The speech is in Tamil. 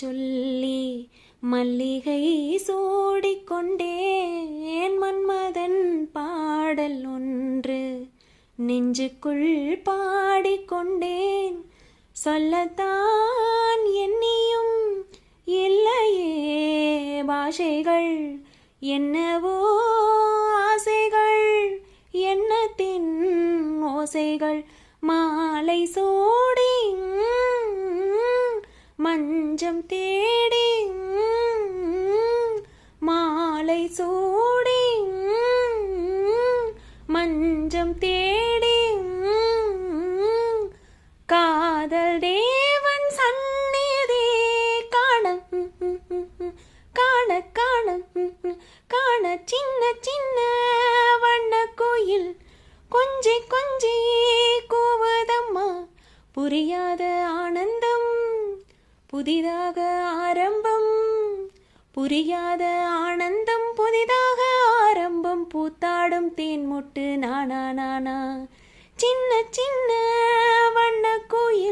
சொல்லி மல்லிகை சூடிக்கொண்டேன். மன்மதன் பாடல் ஒன்று நெஞ்சுக்குள் பாடிக்கொண்டேன். சொல்லத்தான் எண்ணியும் இல்லையே பாஷைகள், என்னவோ ஆசைகள், எண்ணத்தின் ஓசைகள். மாலை சூடி மஞ்சம் தேடி, மாலை சூடி மஞ்சம் தேடி, காதல் தேவன் சந்நிதி காண காண காண காண. சின்ன சின்ன வண்ண கோயில் கொஞ்சி கொஞ்சி கூவதம்மா. புரியாத ஆனந்தம் புதிதாக ஆரம்பம், புரியாத ஆனந்தம் புதிதாக ஆரம்பம். பூத்தாடும் தேன்முட்டு நானா நானா. சின்ன சின்ன வண்ண கோயில்